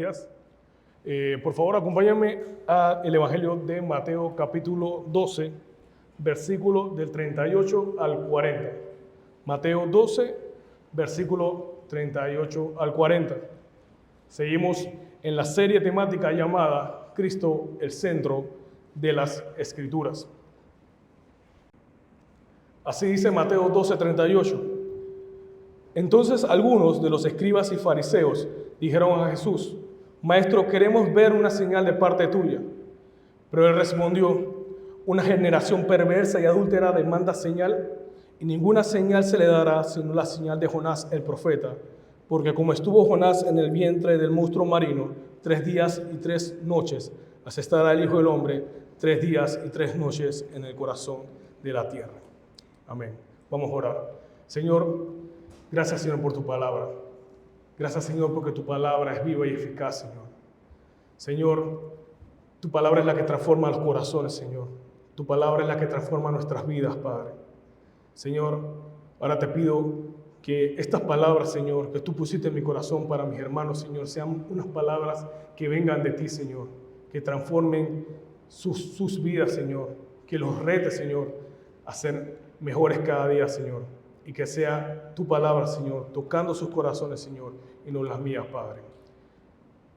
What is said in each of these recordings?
días. Por favor, acompáñenme al Evangelio de Mateo, capítulo 12, versículo del 38 al 40. Mateo 12, versículo 38 al 40. Seguimos en la serie temática llamada Cristo, el centro de las Escrituras. Así dice Mateo 12, 38. Entonces algunos de los escribas y fariseos dijeron a Jesús: Maestro, queremos ver una señal de parte tuya. Pero él respondió: una generación perversa y adúltera demanda señal, y ninguna señal se le dará sino la señal de Jonás el profeta. Porque como estuvo Jonás en el vientre del monstruo marino 3 días y 3 noches, así estará el Hijo del Hombre 3 días y 3 noches en el corazón de la tierra. Amén. Vamos a orar. Señor, gracias, Señor, por tu palabra. Gracias, Señor, porque tu palabra es viva y eficaz, Señor. Señor, tu palabra es la que transforma los corazones, Señor. Tu palabra es la que transforma nuestras vidas, Padre. Señor, ahora te pido que estas palabras, Señor, que tú pusiste en mi corazón para mis hermanos, Señor, sean unas palabras que vengan de ti, Señor, que transformen sus vidas, Señor, que los rete, Señor, a ser mejores cada día, Señor, y que sea tu palabra, Señor, tocando sus corazones, Señor, y no las mías, Padre.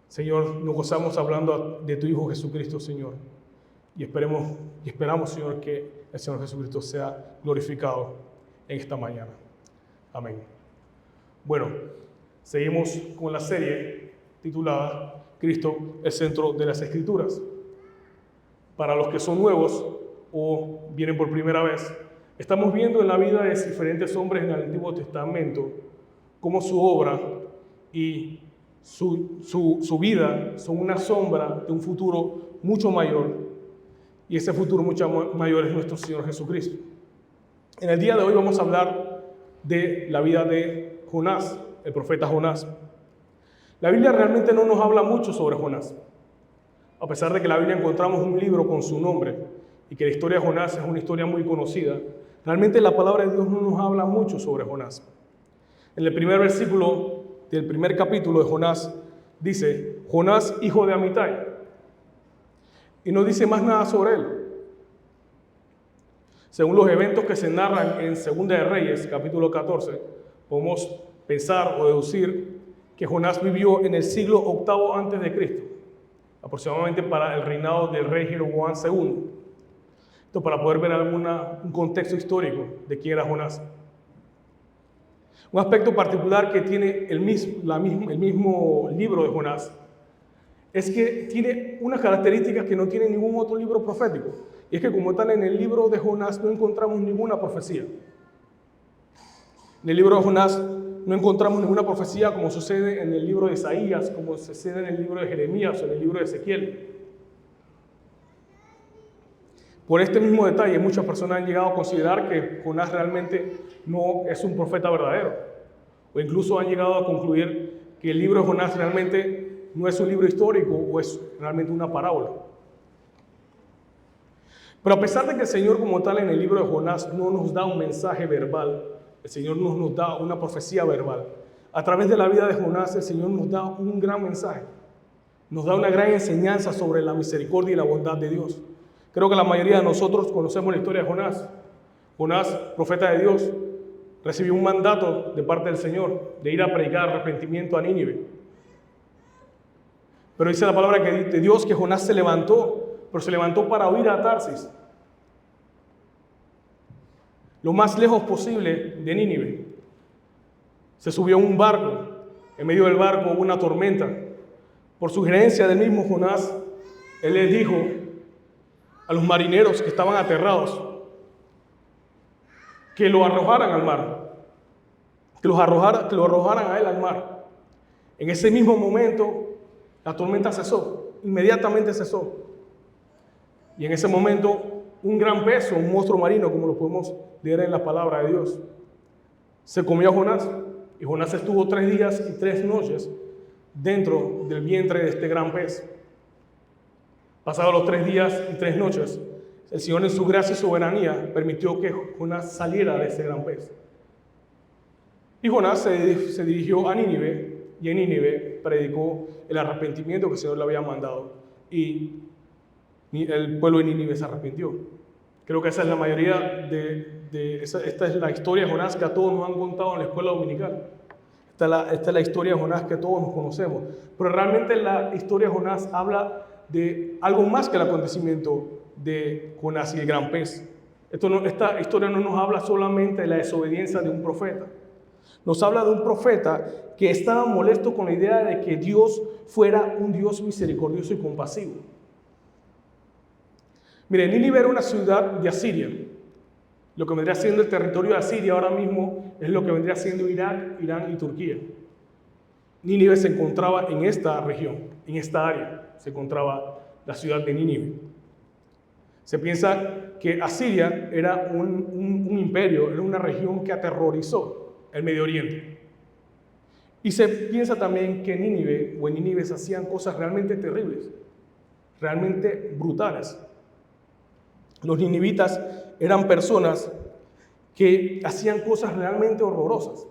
Señor, nos gozamos hablando de tu Hijo Jesucristo, Señor, y esperamos, Señor, que el Señor Jesucristo sea glorificado en esta mañana. Amén. Bueno, seguimos con la serie titulada Cristo, el centro de las Escrituras. Para los que son nuevos o vienen por primera vez, estamos viendo en la vida de diferentes hombres en el Antiguo Testamento cómo su obra y su vida son una sombra de un futuro mucho mayor, y ese futuro mucho mayor es nuestro Señor Jesucristo. En el día de hoy vamos a hablar de la vida de Jonás, el profeta Jonás. La Biblia realmente no nos habla mucho sobre Jonás, a pesar de que en la Biblia encontramos un libro con su nombre y que la historia de Jonás es una historia muy conocida. Realmente la palabra de Dios no nos habla mucho sobre Jonás. En el primer versículo del primer capítulo de Jonás dice: Jonás, hijo de Amitai. Y no dice más nada sobre él. Según los eventos que se narran en Segunda de Reyes, capítulo 14, podemos pensar o deducir que Jonás vivió en el siglo VIII antes de Cristo, aproximadamente para el reinado del rey Jeroboam II. Esto para poder ver un contexto histórico de quién era Jonás. Un aspecto particular que tiene el mismo libro de Jonás es que tiene unas características que no tiene ningún otro libro profético. Y es que como tal en el libro de Jonás no encontramos ninguna profecía. En el libro de Jonás no encontramos ninguna profecía como sucede en el libro de Isaías, como sucede en el libro de Jeremías o en el libro de Ezequiel. Por este mismo detalle, muchas personas han llegado a considerar que Jonás realmente no es un profeta verdadero. O incluso han llegado a concluir que el libro de Jonás realmente no es un libro histórico o es realmente una parábola. Pero a pesar de que el Señor como tal en el libro de Jonás no nos da un mensaje verbal, el Señor nos da una profecía verbal. A través de la vida de Jonás el Señor nos da un gran mensaje. Nos da una gran enseñanza sobre la misericordia y la bondad de Dios. Creo que la mayoría de nosotros conocemos la historia de Jonás. Jonás, profeta de Dios, recibió un mandato de parte del Señor de ir a predicar arrepentimiento a Nínive. Pero dice la palabra de Dios que Jonás se levantó, pero se levantó para huir a Tarsis, lo más lejos posible de Nínive. Se subió a un barco. En medio del barco hubo una tormenta. Por sugerencia del mismo Jonás, él les dijo a los marineros que estaban aterrados que lo arrojaran al mar, que lo arrojaran a él al mar. En ese mismo momento la tormenta cesó, inmediatamente cesó. Y en ese momento un gran pez, un monstruo marino, como lo podemos leer en la palabra de Dios, se comió a Jonás. Y Jonás estuvo 3 días y 3 noches dentro del vientre de este gran pez. Pasados los 3 días y 3 noches, el Señor en su gracia y soberanía permitió que Jonás saliera de ese gran pez. Y Jonás se dirigió a Nínive y en Nínive predicó el arrepentimiento que el Señor le había mandado. Y el pueblo de Nínive se arrepintió. Creo que esa es la mayoría esta es la historia de Jonás que a todos nos han contado en la escuela dominical. Esta es la historia de Jonás que todos nos conocemos. Pero realmente la historia de Jonás habla de algo más que el acontecimiento de Jonás y el gran pez. Esta historia no nos habla solamente de la desobediencia de un profeta. Nos habla de un profeta que estaba molesto con la idea de que Dios fuera un Dios misericordioso y compasivo. Mire, Nínive era una ciudad de Asiria. Lo que vendría siendo el territorio de Asiria ahora mismo es lo que vendría siendo Irak, Irán y Turquía. Nínive se encontraba en esta región, en esta área, se encontraba la ciudad de Nínive. Se piensa que Asiria era un imperio, era una región que aterrorizó el Medio Oriente. Y se piensa también que en Nínive se hacían cosas realmente terribles, realmente brutales. Los ninivitas eran personas que hacían cosas realmente horrorosas.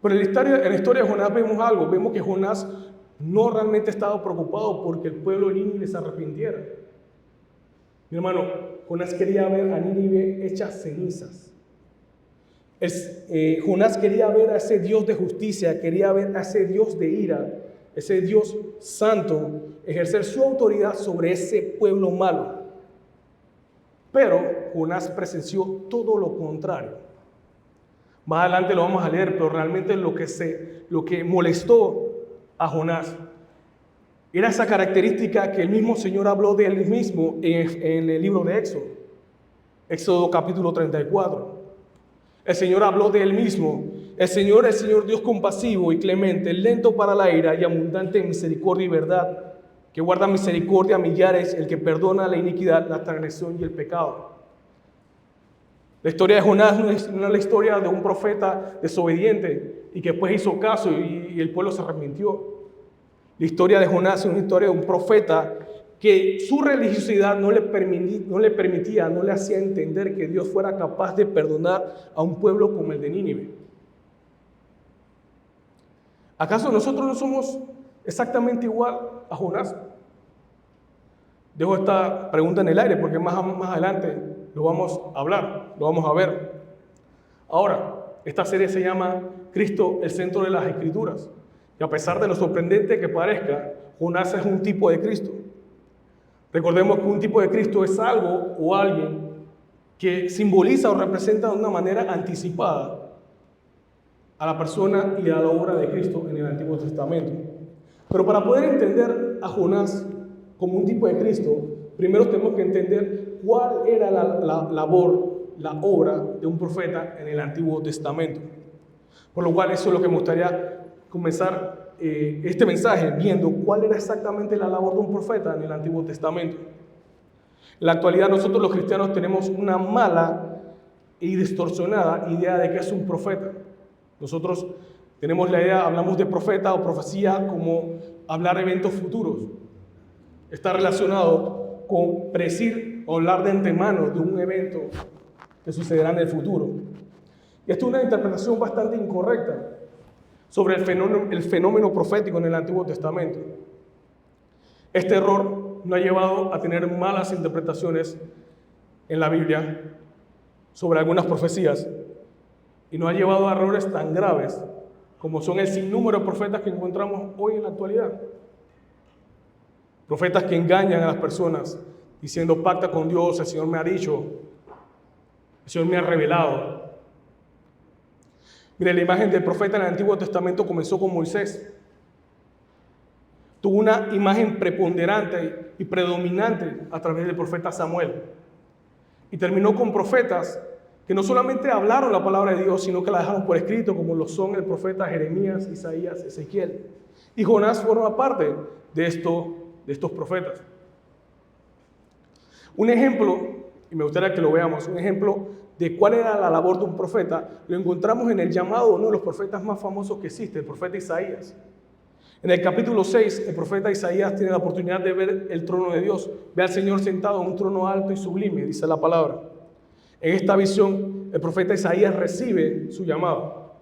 Pero en la historia de Jonás vemos algo, vemos que Jonás no realmente estaba preocupado porque el pueblo de Nínive se arrepintiera. Mi hermano, Jonás quería ver a Nínive hecha cenizas. Jonás quería ver a ese Dios de justicia, quería ver a ese Dios de ira, ese Dios santo, ejercer su autoridad sobre ese pueblo malo. Pero Jonás presenció todo lo contrario. Más adelante lo vamos a leer, pero realmente lo que molestó a Jonás era esa característica que el mismo Señor habló de él mismo en el libro de Éxodo. Éxodo capítulo 34. El Señor habló de él mismo. El Señor es Señor Dios compasivo y clemente, lento para la ira y abundante en misericordia y verdad, que guarda misericordia a millares, el que perdona la iniquidad, la transgresión y el pecado. La historia de Jonás no es la historia de un profeta desobediente y que después hizo caso y el pueblo se arrepintió. La historia de Jonás es una historia de un profeta que su religiosidad no le permitía, no le hacía entender que Dios fuera capaz de perdonar a un pueblo como el de Nínive. ¿Acaso nosotros no somos exactamente igual a Jonás? Dejo esta pregunta en el aire porque más adelante lo vamos a hablar, lo vamos a ver. Ahora, esta serie se llama Cristo, el centro de las Escrituras. Y a pesar de lo sorprendente que parezca, Jonás es un tipo de Cristo. Recordemos que un tipo de Cristo es algo o alguien que simboliza o representa de una manera anticipada a la persona y a la obra de Cristo en el Antiguo Testamento. Pero para poder entender a Jonás como un tipo de Cristo, primero tenemos que entender cuál era la labor, la obra de un profeta en el Antiguo Testamento. Por lo cual eso es lo que me gustaría comenzar este mensaje viendo cuál era exactamente la labor de un profeta en el Antiguo Testamento. En la actualidad nosotros los cristianos tenemos una mala y distorsionada idea de qué es un profeta. Nosotros tenemos la idea, hablamos de profeta o profecía como hablar de eventos futuros. Está relacionado con predecir o hablar de antemano de un evento que sucederá en el futuro. Y esto es una interpretación bastante incorrecta sobre el fenómeno profético en el Antiguo Testamento. Este error nos ha llevado a tener malas interpretaciones en la Biblia sobre algunas profecías y nos ha llevado a errores tan graves como son el sinnúmero de profetas que encontramos hoy en la actualidad. Profetas que engañan a las personas diciendo pacta con Dios, el Señor me ha dicho, el Señor me ha revelado. Mire, la imagen del profeta en el Antiguo Testamento comenzó con Moisés. Tuvo una imagen preponderante y predominante a través del profeta Samuel. Y terminó con profetas que no solamente hablaron la palabra de Dios, sino que la dejaron por escrito, como lo son el profeta Jeremías, Isaías, Ezequiel. Y Jonás forma parte de estos profetas. Un ejemplo, y me gustaría que lo veamos, un ejemplo de cuál era la labor de un profeta, lo encontramos en el llamado de uno de los profetas más famosos que existe, el profeta Isaías. En el capítulo 6, el profeta Isaías tiene la oportunidad de ver el trono de Dios, ve al Señor sentado en un trono alto y sublime, dice la palabra. En esta visión, el profeta Isaías recibe su llamado.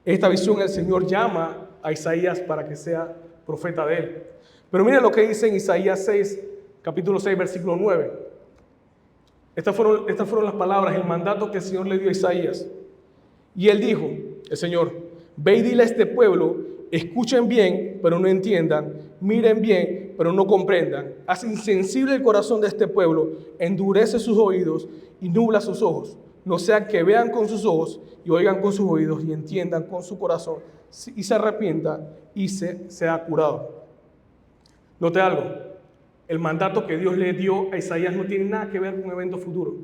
esta visión el Señor llama a Isaías para que sea profeta de él. Pero mira lo que dice en Isaías 6, capítulo 6, versículo 9. Estas fueron las palabras, el mandato que el Señor le dio a Isaías. Y él dijo, el Señor, ve y dile a este pueblo, escuchen bien, pero no entiendan, miren bien, pero no comprendan. Haz insensible el corazón de este pueblo, endurece sus oídos y nubla sus ojos. No sea que vean con sus ojos y oigan con sus oídos y entiendan con su corazón y se arrepientan y sea curado. Note algo, el mandato que Dios le dio a Isaías no tiene nada que ver con un evento futuro.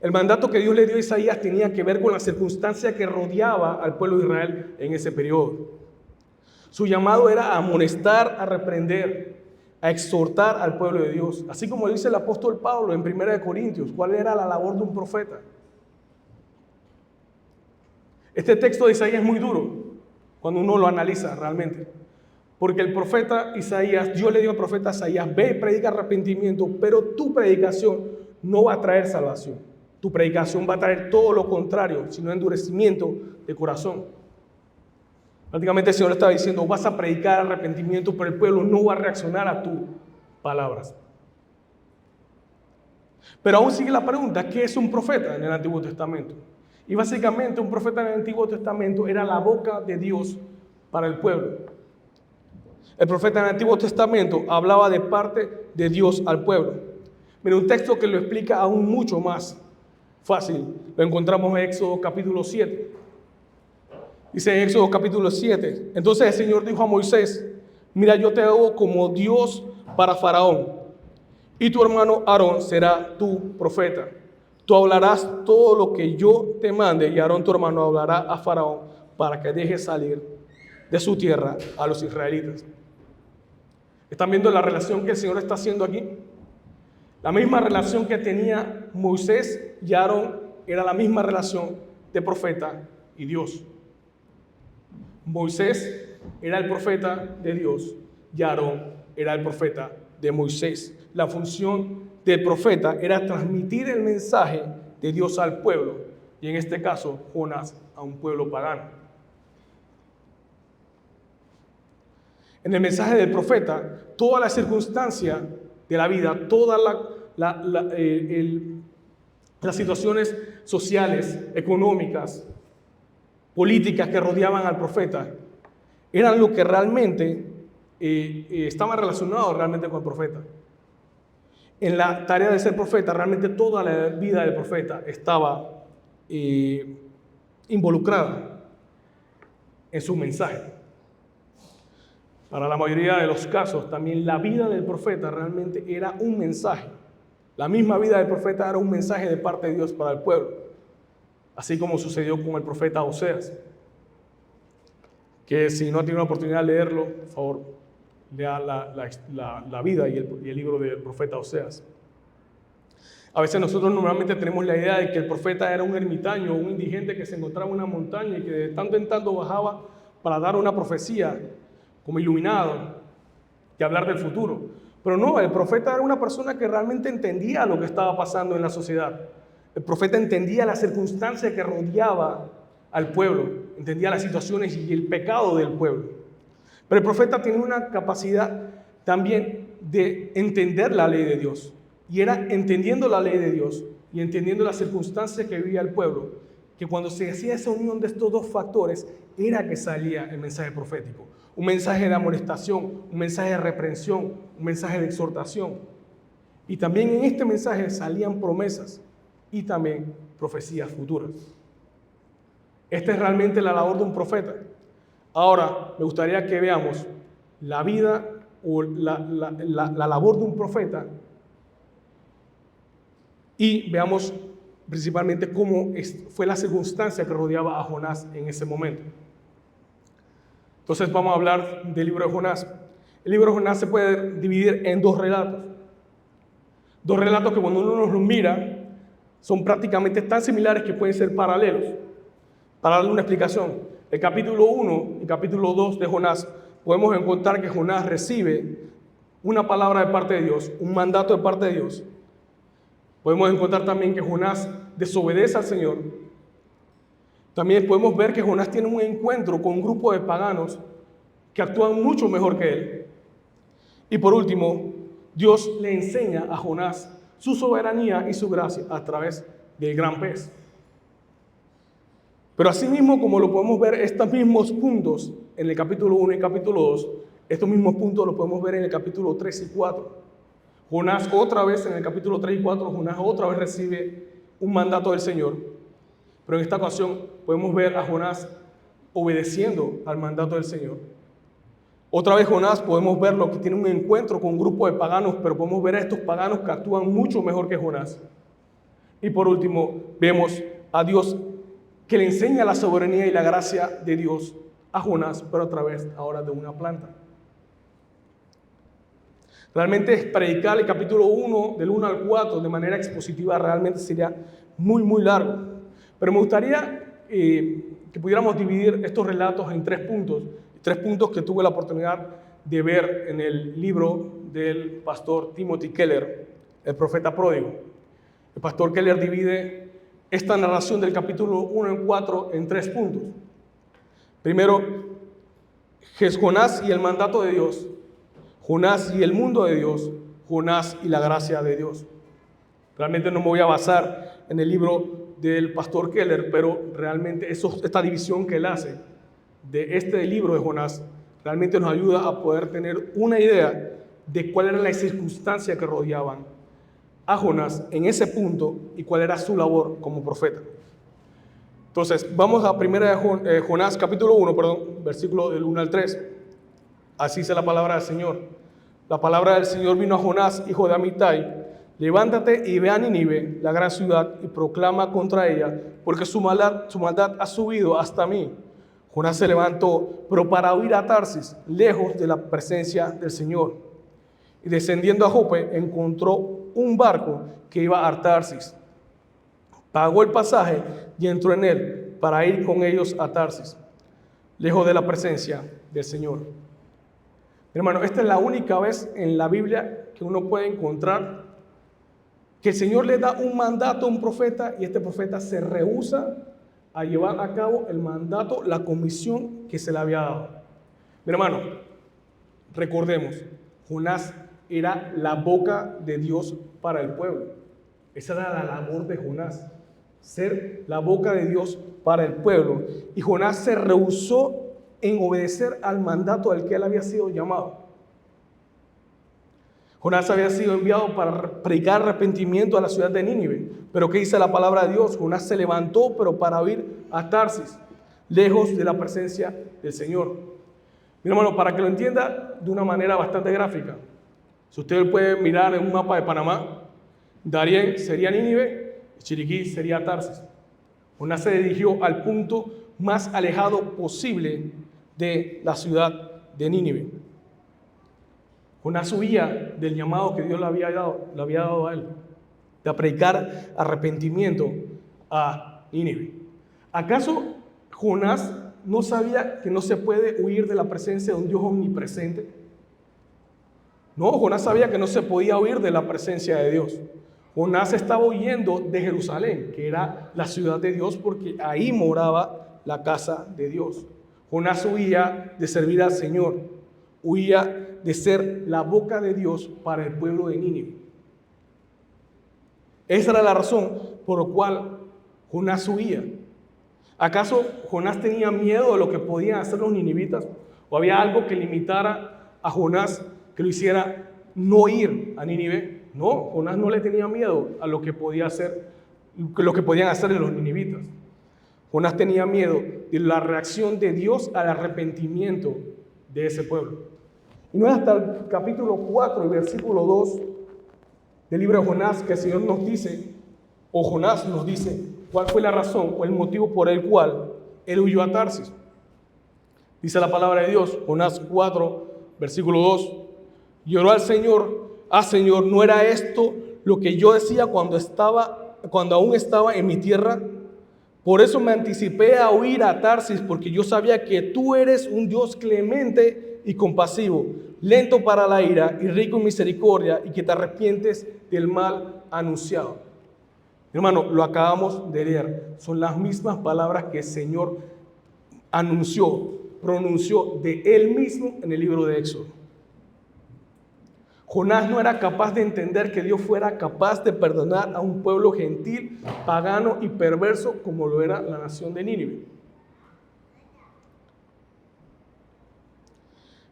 El mandato que Dios le dio a Isaías tenía que ver con la circunstancia que rodeaba al pueblo de Israel en ese periodo. Su llamado era a amonestar, a reprender, a exhortar al pueblo de Dios. Así como dice el apóstol Pablo en 1 Corintios, ¿cuál era la labor de un profeta? Este texto de Isaías es muy duro cuando uno lo analiza realmente. Porque el profeta Isaías, Dios le dio al profeta Isaías, ve y predica arrepentimiento, pero tu predicación no va a traer salvación. Tu predicación va a traer todo lo contrario, sino endurecimiento de corazón. Prácticamente el Señor estaba diciendo, vas a predicar arrepentimiento, pero el pueblo no va a reaccionar a tus palabras. Pero aún sigue la pregunta, ¿qué es un profeta en el Antiguo Testamento? Y básicamente un profeta en el Antiguo Testamento era la boca de Dios para el pueblo. El profeta en el Antiguo Testamento hablaba de parte de Dios al pueblo. Mira, un texto que lo explica aún mucho más fácil, lo encontramos en Éxodo capítulo 7. Dice en Éxodo capítulo 7, entonces el Señor dijo a Moisés, mira, yo te hago como Dios para Faraón, y tu hermano Aarón será tu profeta. Tú hablarás todo lo que yo te mande, y Aarón tu hermano hablará a Faraón para que deje salir de su tierra a los israelitas. ¿Están viendo la relación que el Señor está haciendo aquí? La misma relación que tenía Moisés y Aarón era la misma relación de profeta y Dios. Moisés era el profeta de Dios y Aarón era el profeta de Moisés. La función del profeta era transmitir el mensaje de Dios al pueblo y en este caso Jonás a un pueblo pagano. En el mensaje del profeta, toda la circunstancia de la vida, todas las situaciones sociales, económicas, políticas que rodeaban al profeta, eran lo que realmente estaba relacionado realmente con el profeta. En la tarea de ser profeta, realmente toda la vida del profeta estaba involucrada en su mensaje. Para la mayoría de los casos, también la vida del profeta realmente era un mensaje. La misma vida del profeta era un mensaje de parte de Dios para el pueblo, así como sucedió con el profeta Oseas, que si no tiene la oportunidad de leerlo, por favor, lea la vida y el libro del profeta Oseas. A veces nosotros normalmente tenemos la idea de que el profeta era un ermitaño, un indigente que se encontraba en una montaña y que de tanto en tanto bajaba para dar una profecía como iluminado y hablar del futuro. Pero no, el profeta era una persona que realmente entendía lo que estaba pasando en la sociedad. El profeta entendía las circunstancias que rodeaba al pueblo, entendía las situaciones y el pecado del pueblo. Pero el profeta tenía una capacidad también de entender la ley de Dios. Y era entendiendo la ley de Dios y entendiendo las circunstancias que vivía el pueblo, que cuando se hacía esa unión de estos dos factores, era que salía el mensaje profético. Un mensaje de amonestación, un mensaje de reprensión, un mensaje de exhortación. Y también en este mensaje salían promesas y también profecías futuras. Esta es realmente la labor de un profeta. Ahora, me gustaría que veamos la vida o la labor de un profeta y veamos principalmente cómo fue la circunstancia que rodeaba a Jonás en ese momento. Entonces vamos a hablar del libro de Jonás. El libro de Jonás se puede dividir en dos relatos. Dos relatos que cuando uno los mira son prácticamente tan similares que pueden ser paralelos. Para darle una explicación, el capítulo 1 y capítulo 2 de Jonás podemos encontrar que Jonás recibe una palabra de parte de Dios, un mandato de parte de Dios. Podemos encontrar también que Jonás desobedece al Señor. También podemos ver que Jonás tiene un encuentro con un grupo de paganos que actúan mucho mejor que él. Y por último, Dios le enseña a Jonás su soberanía y su gracia a través del gran pez. Pero asimismo, como lo podemos ver, estos mismos puntos en el capítulo 1 y capítulo 2, estos mismos puntos los podemos ver en el capítulo 3 y 4. Jonás otra vez, en el capítulo 3 y 4, Jonás otra vez recibe un mandato del Señor. Pero en esta ocasión podemos ver a Jonás obedeciendo al mandato del Señor. Otra vez Jonás podemos verlo que tiene un encuentro con un grupo de paganos, pero podemos ver a estos paganos que actúan mucho mejor que Jonás. Y por último, vemos a Dios que le enseña la soberanía y la gracia de Dios a Jonás, pero a través ahora de una planta. Realmente predicar el capítulo 1, del 1 al 4, de manera expositiva, realmente sería muy, muy largo. Pero me gustaría que pudiéramos dividir estos relatos en tres puntos que tuve la oportunidad de ver en el libro del pastor Timothy Keller, el profeta pródigo. El pastor Keller divide esta narración del capítulo 1 en 4 en tres puntos. Primero, Jonás y el mandato de Dios, Jonás y el mundo de Dios, Jonás y la gracia de Dios. Realmente no me voy a basar en el libro del pastor Keller, pero realmente esta división que él hace de este libro de Jonás realmente nos ayuda a poder tener una idea de cuál era la circunstancia que rodeaban a Jonás en ese punto y cuál era su labor como profeta. Entonces, vamos a primera de Jonás, capítulo 1, versículo del 1 al 3. Así dice la palabra del Señor. La palabra del Señor vino a Jonás, hijo de Amitai: levántate y ve a Nínive, la gran ciudad, y proclama contra ella, porque su maldad ha subido hasta mí. Jonás se levantó, pero para huir a Tarsis, lejos de la presencia del Señor. Y descendiendo a Jope, encontró un barco que iba a Tarsis. Pagó el pasaje y entró en él para ir con ellos a Tarsis, lejos de la presencia del Señor. Hermano, esta es la única vez en la Biblia que uno puede encontrar que el Señor le da un mandato a un profeta y este profeta se rehúsa a llevar a cabo el mandato, la comisión que se le había dado. Mi hermano, recordemos, Jonás era la boca de Dios para el pueblo. Esa era la labor de Jonás, ser la boca de Dios para el pueblo. Y Jonás se rehusó en obedecer al mandato al que él había sido llamado. Jonás había sido enviado para predicar arrepentimiento a la ciudad de Nínive. Pero ¿qué dice la palabra de Dios? Jonás se levantó, pero para huir a Tarsis, lejos de la presencia del Señor. Mi hermano, para que lo entienda de una manera bastante gráfica, si usted puede mirar en un mapa de Panamá, Darién sería Nínive y Chiriquí sería Tarsis. Jonás se dirigió al punto más alejado posible de la ciudad de Nínive. Jonás huía del llamado que Dios le había dado a él, de predicar arrepentimiento a Nínive. ¿Acaso Jonás no sabía que no se puede huir de la presencia de un Dios omnipresente? No, Jonás sabía que no se podía huir de la presencia de Dios. Jonás estaba huyendo de Jerusalén, que era la ciudad de Dios, porque ahí moraba la casa de Dios. Jonás huía de servir al Señor, huía de ser la boca de Dios para el pueblo de Nínive. Esa era la razón por la cual Jonás huía. ¿Acaso Jonás tenía miedo de lo que podían hacer los ninivitas? ¿O había algo que limitara a Jonás que lo hiciera no ir a Nínive? No, Jonás no le tenía miedo a lo que podían hacer los ninivitas. Jonás tenía miedo de la reacción de Dios al arrepentimiento de ese pueblo. Y no es hasta el capítulo 4, el versículo 2 del libro de Jonás que el Señor nos dice, o Jonás nos dice, cuál fue la razón o el motivo por el cual él huyó a Tarsis. Dice la palabra de Dios, Jonás 4, versículo 2, lloró al Señor: Señor, ¿no era esto lo que yo decía cuando aún estaba en mi tierra? Por eso me anticipé a huir a Tarsis, porque yo sabía que tú eres un Dios clemente y compasivo, lento para la ira y rico en misericordia, y que te arrepientes del mal anunciado. Hermano, lo acabamos de leer. Son las mismas palabras que el Señor anunció, pronunció de Él mismo en el libro de Éxodo. Jonás no era capaz de entender que Dios fuera capaz de perdonar a un pueblo gentil, pagano y perverso como lo era la nación de Nínive.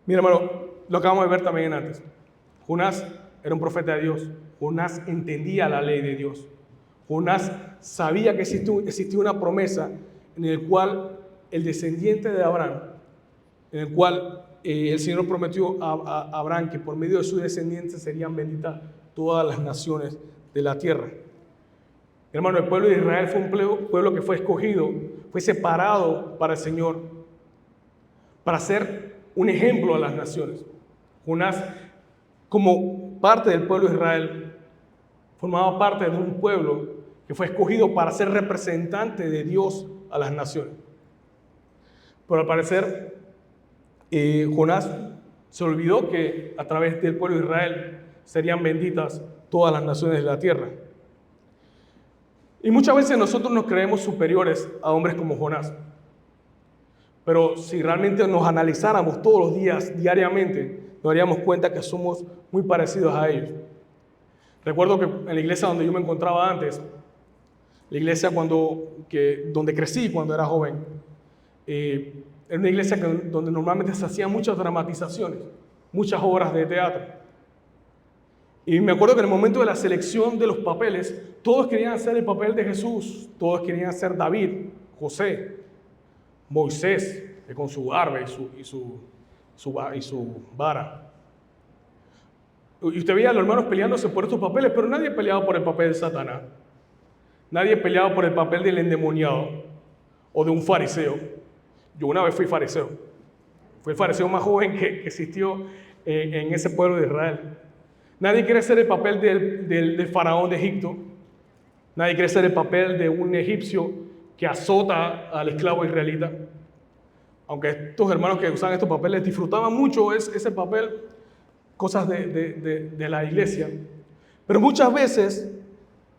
Mira, hermano, lo acabamos de ver también antes. Jonás era un profeta de Dios. Jonás entendía la ley de Dios. Jonás sabía que existía una promesa en el cual el descendiente de Abraham, en el cual el Señor prometió a Abraham que por medio de sus descendientes serían benditas todas las naciones de la tierra. Hermano, el pueblo de Israel fue un pueblo que fue escogido, fue separado para el Señor, para ser un ejemplo a las naciones. Jonás, como parte del pueblo de Israel, formaba parte de un pueblo que fue escogido para ser representante de Dios a las naciones. Pero al parecer, Jonás se olvidó que a través del pueblo de Israel serían benditas todas las naciones de la tierra. Y muchas veces nosotros nos creemos superiores a hombres como Jonás. Pero si realmente nos analizáramos todos los días, diariamente, nos daríamos cuenta que somos muy parecidos a ellos. Recuerdo que en la iglesia donde yo me encontraba antes, la iglesia donde crecí cuando era joven, era una iglesia donde normalmente se hacían muchas dramatizaciones, muchas obras de teatro. Y me acuerdo que en el momento de la selección de los papeles, todos querían hacer el papel de Jesús, todos querían ser David, José, Moisés, con su barba y su vara. Y usted veía a los hermanos peleándose por estos papeles, pero nadie peleaba por el papel de Satanás. Nadie peleaba por el papel del endemoniado o de un fariseo. Yo una vez fui fariseo. Fui el fariseo más joven que existió en ese pueblo de Israel. Nadie quiere ser el papel del faraón de Egipto. Nadie quiere ser el papel de un egipcio que azota al esclavo israelita. Aunque estos hermanos que usaban estos papeles disfrutaban mucho ese papel, cosas de la iglesia. Pero muchas veces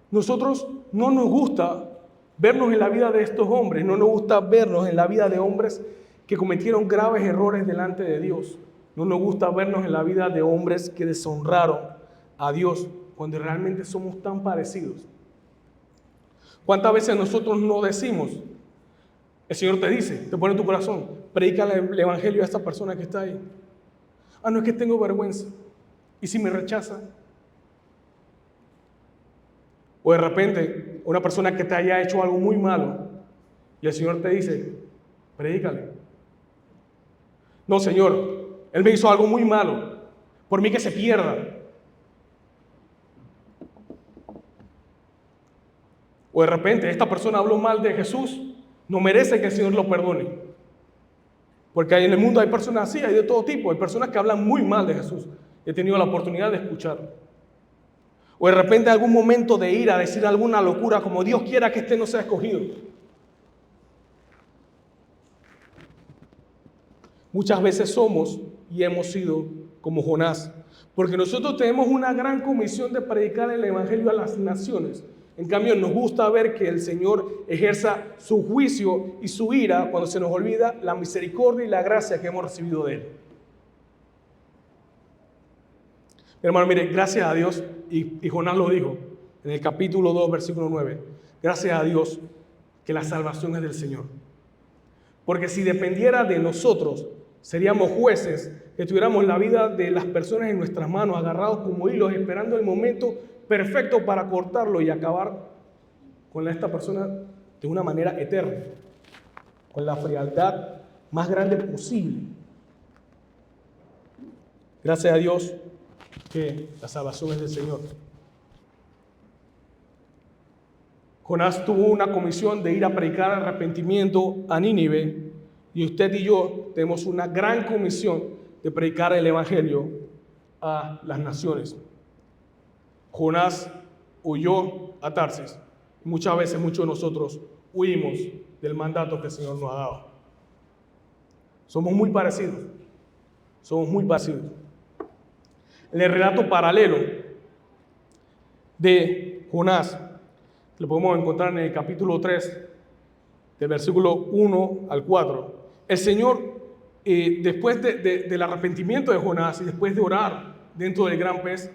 nosotros no nos gusta vernos en la vida de estos hombres, no nos gusta vernos en la vida de hombres que cometieron graves errores delante de Dios. No nos gusta vernos en la vida de hombres que deshonraron a Dios cuando realmente somos tan parecidos. ¿Cuántas veces nosotros no decimos? El Señor te dice, te pone en tu corazón, predica el evangelio a esta persona que está ahí. Ah, no, es que tengo vergüenza. ¿Y si me rechaza? O de repente, una persona que te haya hecho algo muy malo y el Señor te dice, predícale. No, Señor, Él me hizo algo muy malo, por mí que se pierda. O de repente, esta persona habló mal de Jesús, no merece que el Señor lo perdone. Porque en el mundo hay personas así, hay de todo tipo, hay personas que hablan muy mal de Jesús. He tenido la oportunidad de escuchar. O de repente algún momento de ira, decir alguna locura como Dios quiera que este no sea escogido. Muchas veces somos y hemos sido como Jonás, porque nosotros tenemos una gran comisión de predicar el evangelio a las naciones. En cambio, nos gusta ver que el Señor ejerza su juicio y su ira cuando se nos olvida la misericordia y la gracia que hemos recibido de Él. Hermano, mire, gracias a Dios, y Jonás lo dijo en el capítulo 2, versículo 9, gracias a Dios que la salvación es del Señor. Porque si dependiera de nosotros, seríamos jueces que tuviéramos la vida de las personas en nuestras manos, agarrados como hilos, esperando el momento perfecto para cortarlo y acabar con esta persona de una manera eterna, con la frialdad más grande posible. Gracias a Dios que la salvación es del Señor. Jonás tuvo una comisión de ir a predicar arrepentimiento a Nínive, y usted y yo tenemos una gran comisión de predicar el evangelio a las naciones. Jonás huyó a Tarsis. Muchas veces muchos de nosotros huimos del mandato que el Señor nos ha dado. Somos muy parecidos. Somos muy parecidos. En el relato paralelo de Jonás, Lo podemos encontrar en el capítulo 3, del versículo 1 al 4. El Señor, después del arrepentimiento de Jonás y después de orar dentro del gran pez,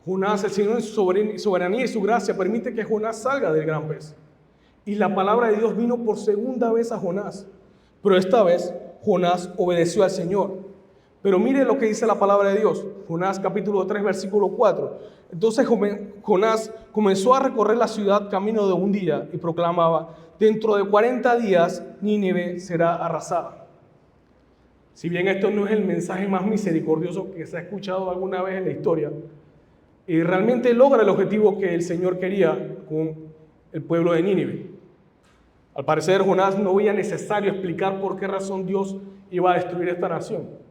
Jonás, el Señor en su soberanía y su gracia permite que Jonás salga del gran pez. Y la palabra de Dios vino por segunda vez a Jonás. Pero esta vez Jonás obedeció al Señor. Pero mire lo que dice la palabra de Dios. Jonás capítulo 3, versículo 4. Entonces Jonás comenzó a recorrer la ciudad camino de un día y proclamaba: dentro de 40 días Nínive será arrasada. Si bien esto no es el mensaje más misericordioso que se ha escuchado alguna vez en la historia, y realmente logra el objetivo que el Señor quería con el pueblo de Nínive. Al parecer, Jonás no veía necesario explicar por qué razón Dios iba a destruir esta nación.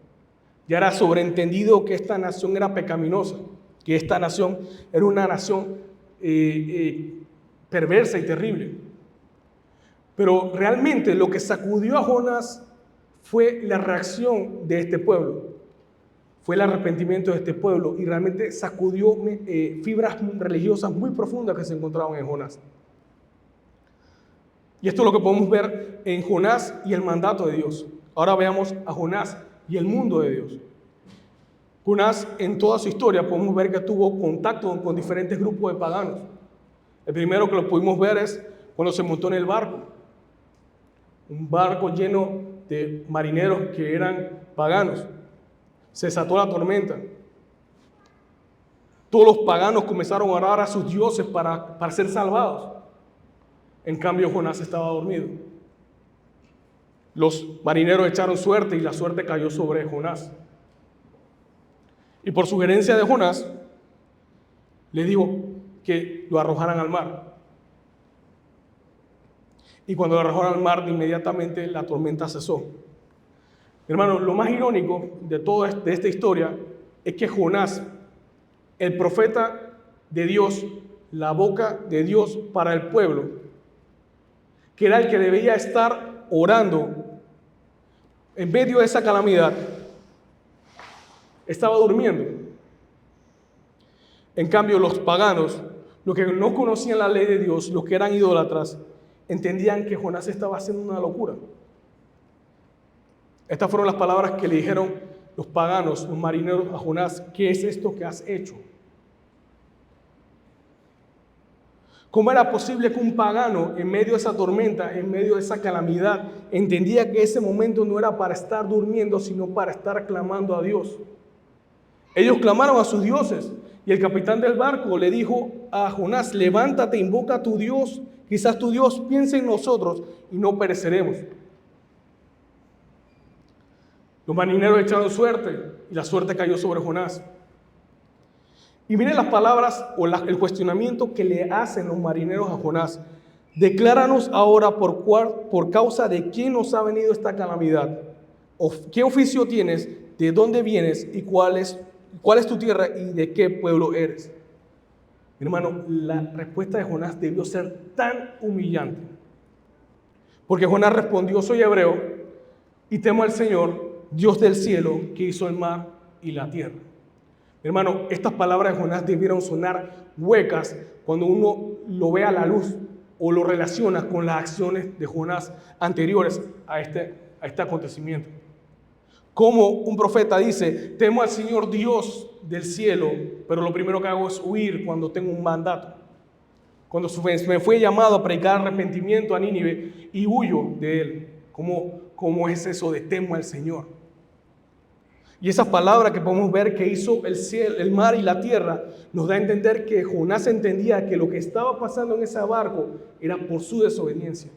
Ya era sobreentendido que esta nación era pecaminosa, que esta nación era una nación perversa y terrible. Pero realmente lo que sacudió a Jonás fue la reacción de este pueblo. Fue el arrepentimiento de este pueblo y realmente sacudió fibras religiosas muy profundas que se encontraban en Jonás. Y esto es lo que podemos ver en Jonás y el mandato de Dios. Ahora veamos a Jonás y el mundo de Dios. Jonás, en toda su historia, podemos ver que tuvo contacto con diferentes grupos de paganos. El primero que lo pudimos ver es cuando se montó en el barco. Un barco lleno de marineros que eran paganos. Se desató la tormenta. Todos los paganos comenzaron a orar a sus dioses para ser salvados. En cambio, Jonás estaba dormido. Los marineros echaron suerte y la suerte cayó sobre Jonás. Y por sugerencia de Jonás, le dijo que lo arrojaran al mar. Y cuando lo arrojaron al mar, inmediatamente la tormenta cesó. Hermano, lo más irónico de esta historia es que Jonás, el profeta de Dios, la boca de Dios para el pueblo, que era el que debía estar orando en medio de esa calamidad, estaba durmiendo. En cambio, los paganos, los que no conocían la ley de Dios, los que eran idólatras, entendían que Jonás estaba haciendo una locura. Estas fueron las palabras que le dijeron los paganos, los marineros a Jonás: ¿qué es esto que has hecho? ¿Cómo era posible que un pagano, en medio de esa tormenta, en medio de esa calamidad, entendía que ese momento no era para estar durmiendo, sino para estar clamando a Dios? Ellos clamaron a sus dioses y el capitán del barco le dijo a Jonás: levántate, invoca a tu Dios, quizás tu Dios piense en nosotros y no pereceremos. Los marineros echaron suerte y la suerte cayó sobre Jonás. Y miren las palabras o el cuestionamiento que le hacen los marineros a Jonás: decláranos ahora por causa de quién nos ha venido esta calamidad. ¿Qué oficio tienes? ¿De dónde vienes? ¿Y cuál es tu tierra? ¿Y de qué pueblo eres? Mi hermano, la respuesta de Jonás debió ser tan humillante. Porque Jonás respondió: soy hebreo y temo al Señor, Dios del cielo, que hizo el mar y la tierra. Mi hermano, estas palabras de Jonás debieron sonar huecas cuando uno lo ve a la luz o lo relaciona con las acciones de Jonás anteriores a este acontecimiento. Como un profeta dice: temo al Señor Dios del cielo, pero lo primero que hago es huir cuando tengo un mandato. Cuando me fue llamado a predicar arrepentimiento a Nínive y huyo de él. ¿Cómo es eso de temo al Señor? Y esa palabra que podemos ver que hizo el cielo, el mar y la tierra, nos da a entender que Jonás entendía que lo que estaba pasando en ese barco era por su desobediencia.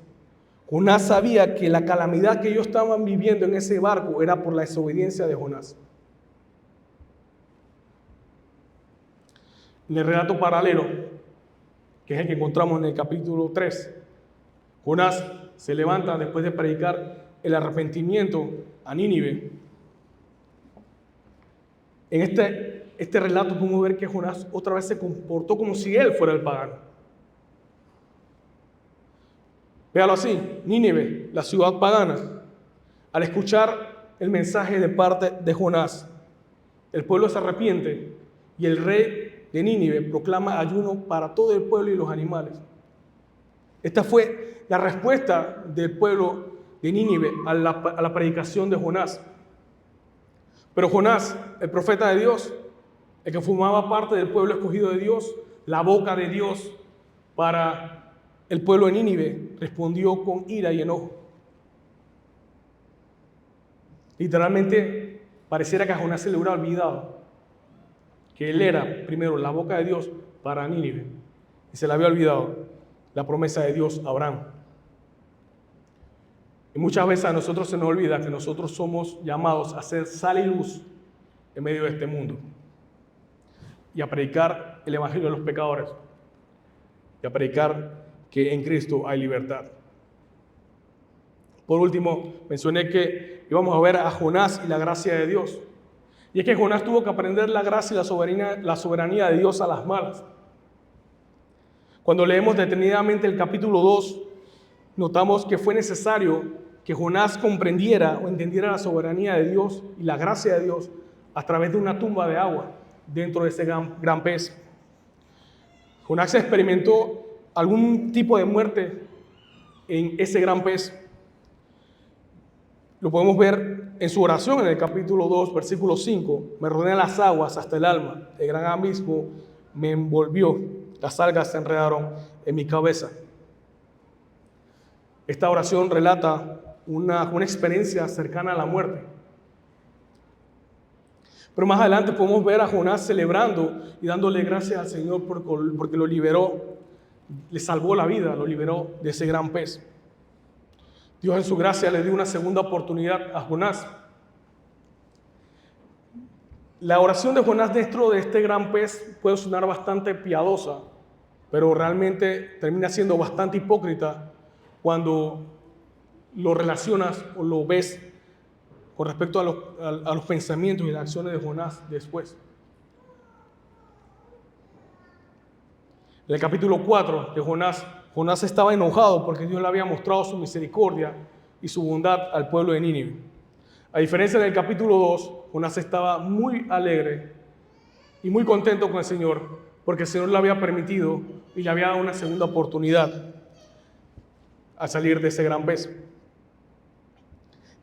Jonás sabía que la calamidad que ellos estaban viviendo en ese barco era por la desobediencia de Jonás. En el relato paralelo, que es el que encontramos en el capítulo 3, Jonás se levanta después de predicar el arrepentimiento a Nínive. En este relato podemos ver que Jonás otra vez se comportó como si él fuera el pagano. Véalo así: Nínive, la ciudad pagana, al escuchar el mensaje de parte de Jonás, el pueblo se arrepiente y el rey de Nínive proclama ayuno para todo el pueblo y los animales. Esta fue la respuesta del pueblo de Nínive a la predicación de Jonás. Pero Jonás, el profeta de Dios, el que formaba parte del pueblo escogido de Dios, la boca de Dios para el pueblo de Nínive, respondió con ira y enojo. Literalmente, pareciera que a Jonás se le hubiera olvidado que él era, primero, la boca de Dios para Nínive. Y se le había olvidado la promesa de Dios a Abraham. Y muchas veces a nosotros se nos olvida que nosotros somos llamados a ser sal y luz en medio de este mundo. Y a predicar el evangelio de los pecadores. Y a predicar que en Cristo hay libertad. Por último, mencioné que íbamos a ver a Jonás y la gracia de Dios. Y es que Jonás tuvo que aprender la gracia y la soberanía de Dios a las malas. Cuando leemos detenidamente el capítulo 2, notamos que fue necesario que Jonás comprendiera o entendiera la soberanía de Dios y la gracia de Dios a través de una tumba de agua dentro de ese gran pez. Jonás experimentó algún tipo de muerte en ese gran pez. Lo podemos ver en su oración en el capítulo 2, versículo 5. Me rodean las aguas hasta el alma. El gran abismo me envolvió. Las algas se enredaron en mi cabeza. Esta oración relata una experiencia cercana a la muerte. Pero más adelante podemos ver a Jonás celebrando y dándole gracias al Señor porque lo liberó, le salvó la vida, lo liberó de ese gran pez. Dios en su gracia le dio una segunda oportunidad a Jonás. La oración de Jonás dentro de este gran pez puede sonar bastante piadosa, pero realmente termina siendo bastante hipócrita cuando lo relacionas o lo ves con respecto a los pensamientos y las acciones de Jonás después. En el capítulo 4 de Jonás estaba enojado porque Dios le había mostrado su misericordia y su bondad al pueblo de Nínive. A diferencia del capítulo 2, Jonás estaba muy alegre y muy contento con el Señor porque el Señor le había permitido y le había dado una segunda oportunidad a salir de ese gran pez.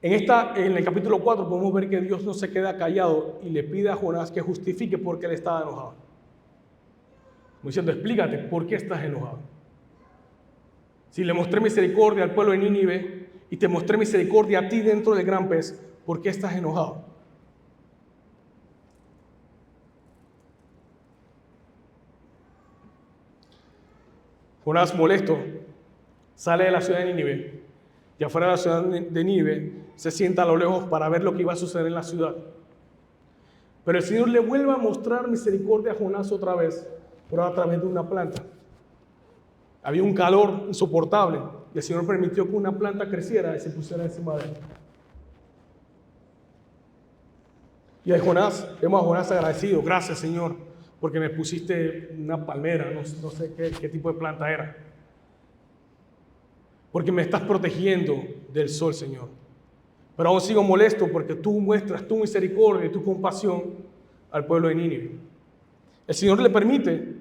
En el capítulo 4 podemos ver que Dios no se queda callado y le pide a Jonás que justifique por qué él estaba enojado. Como diciendo, explícate por qué estás enojado. Si le mostré misericordia al pueblo de Nínive y te mostré misericordia a ti dentro del gran pez, ¿por qué estás enojado? Jonás, molesto, sale de la ciudad de Nínive y afuera de la ciudad de Nínive se sienta a lo lejos para ver lo que iba a suceder en la ciudad. Pero el Señor le vuelve a mostrar misericordia a Jonás otra vez, pero a través de una planta. Había un calor insoportable y el Señor permitió que una planta creciera y se pusiera encima de él. Y vemos a Jonás agradecido. Gracias, Señor, porque me pusiste una palmera, no sé qué tipo de planta era. Porque me estás protegiendo del sol, Señor. Pero aún sigo molesto porque tú muestras tu misericordia y tu compasión al pueblo de Nínive. El Señor le permite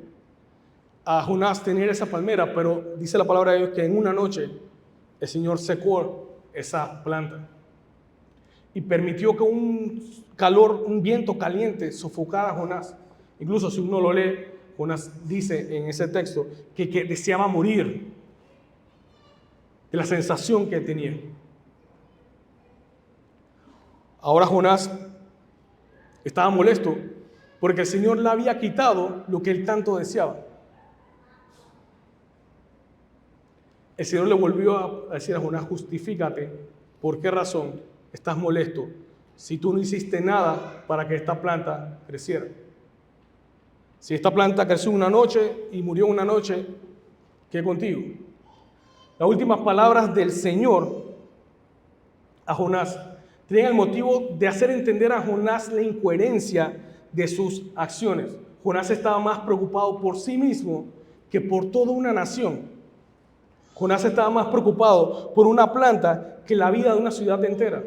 a Jonás tener esa palmera, pero dice la palabra de Dios que en una noche el Señor secó esa planta y permitió que un viento caliente sofocara a Jonás. Incluso si uno lo lee, Jonás dice en ese texto que deseaba morir de la sensación que tenía. Ahora Jonás estaba molesto porque el Señor le había quitado lo que él tanto deseaba. El Señor le volvió a decir a Jonás, justifícate, ¿por qué razón estás molesto si tú no hiciste nada para que esta planta creciera? Si esta planta creció una noche y murió una noche, ¿qué contigo? Las últimas palabras del Señor a Jonás tenían el motivo de hacer entender a Jonás la incoherencia de sus acciones. Jonás estaba más preocupado por sí mismo que por toda una nación. Jonás estaba más preocupado por una planta que la vida de una ciudad entera.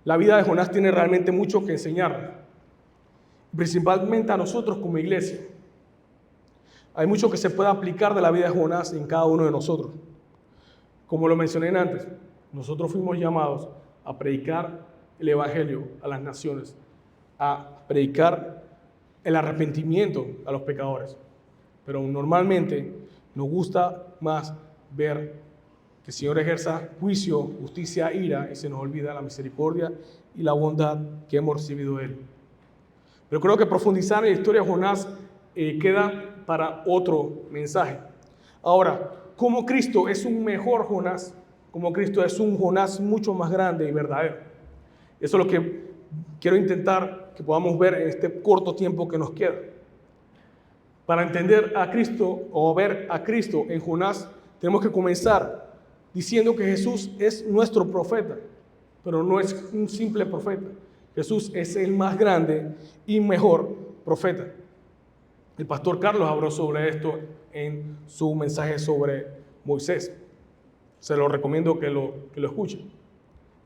La vida de Jonás tiene realmente mucho que enseñar, principalmente a nosotros como iglesia. Hay mucho que se puede aplicar de la vida de Jonás en cada uno de nosotros. Como lo mencioné antes, nosotros fuimos llamados a predicar el Evangelio a las naciones, a predicar el arrepentimiento a los pecadores. Pero normalmente nos gusta más ver que el Señor ejerza juicio, justicia, ira, y se nos olvida la misericordia y la bondad que hemos recibido de Él. Pero creo que profundizar en la historia de Jonás queda para otro mensaje. Ahora, ¿cómo Cristo es un mejor Jonás? ¿Cómo Cristo es un Jonás mucho más grande y verdadero? Eso es lo que quiero intentar que podamos ver en este corto tiempo que nos queda. Para entender a Cristo o ver a Cristo en Jonás, tenemos que comenzar diciendo que Jesús es nuestro profeta, pero no es un simple profeta. Jesús es el más grande y mejor profeta. El pastor Carlos habló sobre esto en su mensaje sobre Moisés. Se lo recomiendo que lo escuchen.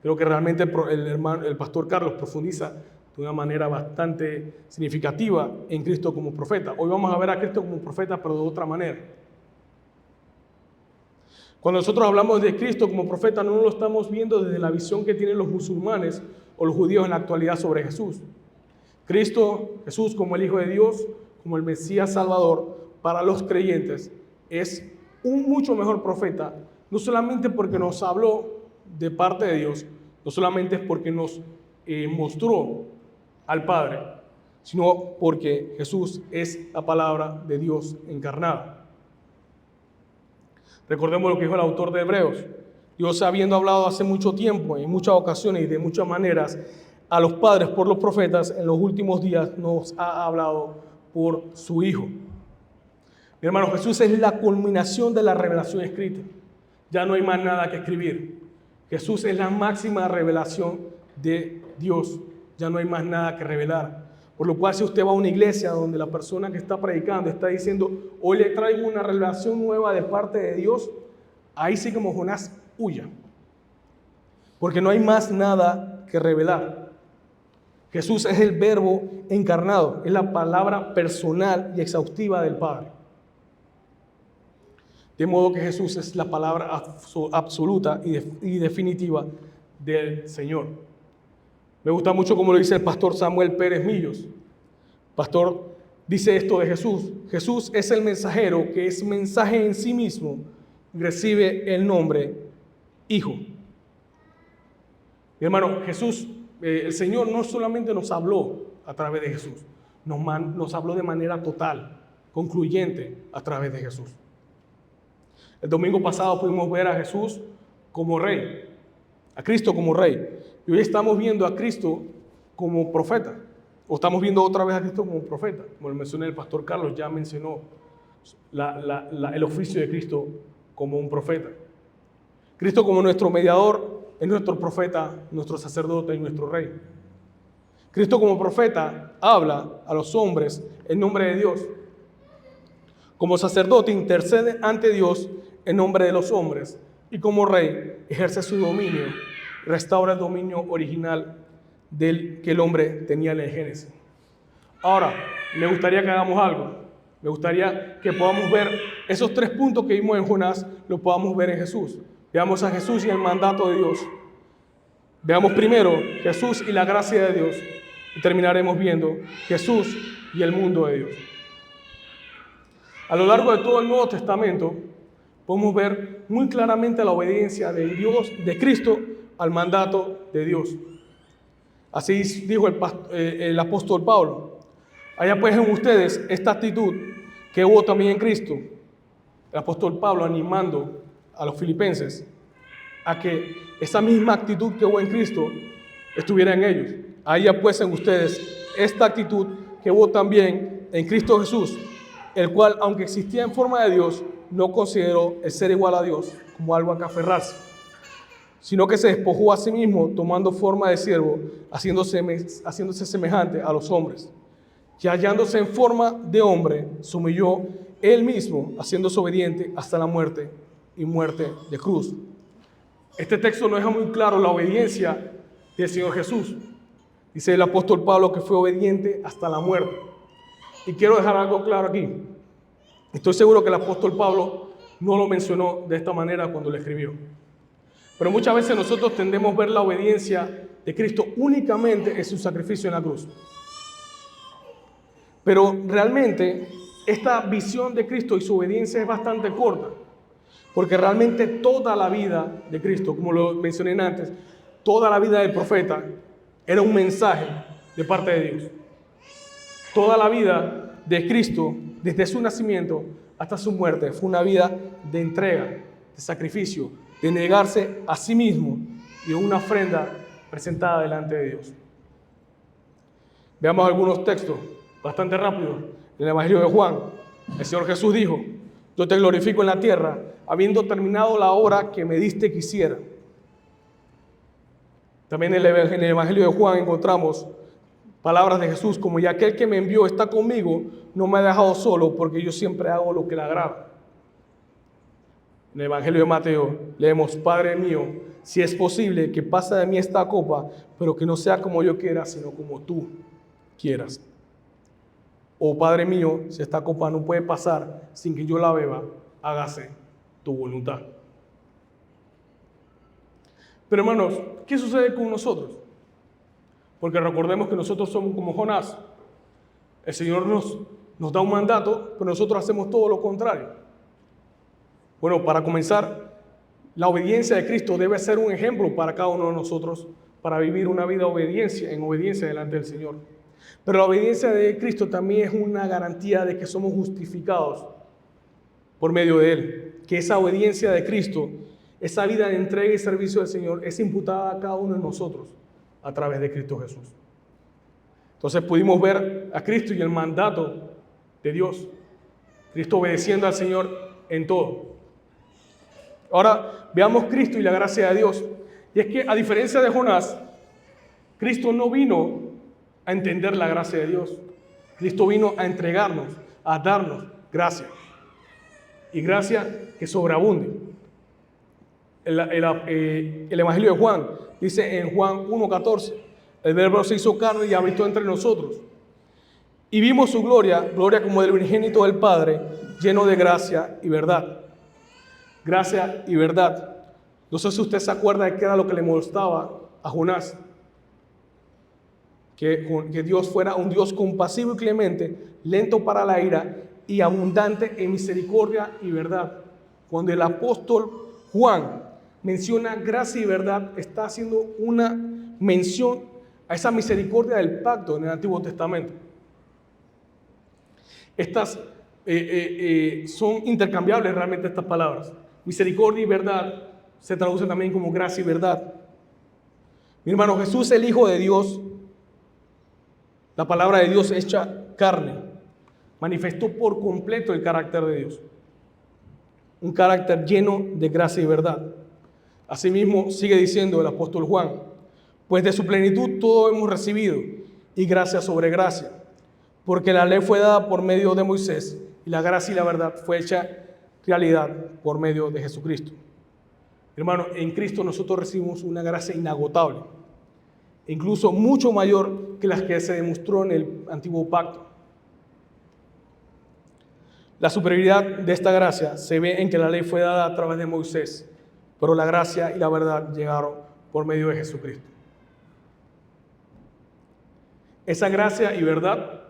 Creo que realmente el pastor Carlos profundiza de una manera bastante significativa en Cristo como profeta. Hoy vamos a ver a Cristo como profeta, pero de otra manera. Cuando nosotros hablamos de Cristo como profeta, no lo estamos viendo desde la visión que tienen los musulmanes o los judíos en la actualidad sobre Jesús. Jesús como el Hijo de Dios, como el Mesías Salvador, para los creyentes, es un mucho mejor profeta, no solamente porque nos habló de parte de Dios, no solamente es porque nos mostró al Padre, sino porque Jesús es la palabra de Dios encarnada. Recordemos lo que dijo el autor de Hebreos. Dios, habiendo hablado hace mucho tiempo, en muchas ocasiones y de muchas maneras, a los padres por los profetas, en los últimos días nos ha hablado por su Hijo. Mi hermano, Jesús es la culminación de la revelación escrita. Ya no hay más nada que escribir. Jesús es la máxima revelación de Dios. Ya no hay más nada que revelar. Por lo cual, si usted va a una iglesia donde la persona que está predicando está diciendo, hoy le traigo una revelación nueva de parte de Dios, ahí sí como Jonás, huya. Porque no hay más nada que revelar. Jesús es el verbo encarnado, es la palabra personal y exhaustiva del Padre. De modo que Jesús es la palabra absoluta y definitiva del Señor. Me gusta mucho como lo dice el pastor Samuel Pérez Millos. Pastor dice esto de Jesús. Jesús es el mensajero que es mensaje en sí mismo y recibe el nombre Hijo. Mi hermano, Jesús, el Señor no solamente nos habló a través de Jesús, nos habló de manera total, concluyente a través de Jesús. El domingo pasado pudimos ver a Jesús como rey, a Cristo como rey. Y hoy estamos viendo a Cristo como profeta. O estamos viendo otra vez a Cristo como profeta. Como lo mencioné el pastor Carlos, ya mencionó el oficio de Cristo como un profeta. Cristo como nuestro mediador es nuestro profeta, nuestro sacerdote y nuestro rey. Cristo como profeta habla a los hombres en nombre de Dios. Como sacerdote intercede ante Dios en nombre de los hombres. Y como rey ejerce su dominio, restaura el dominio original del que el hombre tenía en el Génesis. Ahora, me gustaría que hagamos algo. Me gustaría que podamos ver esos 3 puntos que vimos en Jonás, lo podamos ver en Jesús. Veamos a Jesús y el mandato de Dios. Veamos primero Jesús y la gracia de Dios. Y terminaremos viendo Jesús y el mundo de Dios. A lo largo de todo el Nuevo Testamento, podemos ver muy claramente la obediencia de Dios, de Cristo, al mandato de Dios. Así dijo el apóstol Pablo. Allá pues en ustedes esta actitud que hubo también en Cristo. El apóstol Pablo animando a los filipenses a que esa misma actitud que hubo en Cristo estuviera en ellos. Allá pues en ustedes esta actitud que hubo también en Cristo Jesús, el cual, aunque existía en forma de Dios, no consideró el ser igual a Dios como algo a que aferrarse, sino que se despojó a sí mismo, tomando forma de siervo, haciéndose semejante a los hombres. Y hallándose en forma de hombre, se humilló él mismo, haciéndose obediente hasta la muerte y muerte de cruz. Este texto nos deja muy claro la obediencia del Señor Jesús. Dice el apóstol Pablo que fue obediente hasta la muerte. Y quiero dejar algo claro aquí. Estoy seguro que el apóstol Pablo no lo mencionó de esta manera cuando lo escribió. Pero muchas veces nosotros tendemos a ver la obediencia de Cristo únicamente en su sacrificio en la cruz. Pero realmente esta visión de Cristo y su obediencia es bastante corta, porque realmente toda la vida de Cristo, como lo mencioné antes, toda la vida del profeta era un mensaje de parte de Dios. Toda la vida de Cristo, desde su nacimiento hasta su muerte, fue una vida de entrega, de sacrificio, de negarse a sí mismo y una ofrenda presentada delante de Dios. Veamos algunos textos bastante rápido. En el Evangelio de Juan, el Señor Jesús dijo: yo te glorifico en la tierra, habiendo terminado la obra que me diste que hiciera. También en el Evangelio de Juan encontramos palabras de Jesús como: y aquel que me envió está conmigo, no me ha dejado solo, porque yo siempre hago lo que le agrada. En el Evangelio de Mateo leemos: Padre mío, si es posible, que pase de mí esta copa, pero que no sea como yo quiera, sino como tú quieras. Oh Padre mío, si esta copa no puede pasar sin que yo la beba, hágase tu voluntad. Pero hermanos, ¿qué sucede con nosotros? Porque recordemos que nosotros somos como Jonás. El Señor nos da un mandato, pero nosotros hacemos todo lo contrario. Bueno, para comenzar, la obediencia de Cristo debe ser un ejemplo para cada uno de nosotros para vivir una vida en obediencia delante del Señor. Pero la obediencia de Cristo también es una garantía de que somos justificados por medio de Él. Que esa obediencia de Cristo, esa vida de entrega y servicio del Señor es imputada a cada uno de nosotros a través de Cristo Jesús. Entonces pudimos ver a Cristo y el mandato de Dios. Cristo obedeciendo al Señor en todo. Ahora veamos Cristo y la gracia de Dios. Y es que a diferencia de Jonás, Cristo no vino a entender la gracia de Dios. Cristo vino a entregarnos, a darnos gracia. Y gracia que sobreabunde. El Evangelio de Juan dice en Juan 1:14: el Verbo se hizo carne y habitó entre nosotros. Y vimos su gloria, gloria como del unigénito del Padre, lleno de gracia y verdad. Gracia y verdad. No sé si usted se acuerda de qué era lo que le molestaba a Jonás. Que Dios fuera un Dios compasivo y clemente, lento para la ira y abundante en misericordia y verdad. Cuando el apóstol Juan menciona gracia y verdad, está haciendo una mención a esa misericordia del pacto en el Antiguo Testamento. Estas son intercambiables realmente estas palabras. Misericordia y verdad se traduce también como gracia y verdad. Mi hermano, Jesús, el Hijo de Dios, la palabra de Dios hecha carne, manifestó por completo el carácter de Dios. Un carácter lleno de gracia y verdad. Asimismo, sigue diciendo el apóstol Juan: pues de su plenitud todo hemos recibido, y gracia sobre gracia. Porque la ley fue dada por medio de Moisés, y la gracia y la verdad fue hecha realidad por medio de Jesucristo. Hermano, en Cristo nosotros recibimos una gracia inagotable, incluso mucho mayor que las que se demostró en el antiguo pacto. La superioridad de esta gracia se ve en que la ley fue dada a través de Moisés, pero la gracia y la verdad llegaron por medio de Jesucristo. Esa gracia y verdad,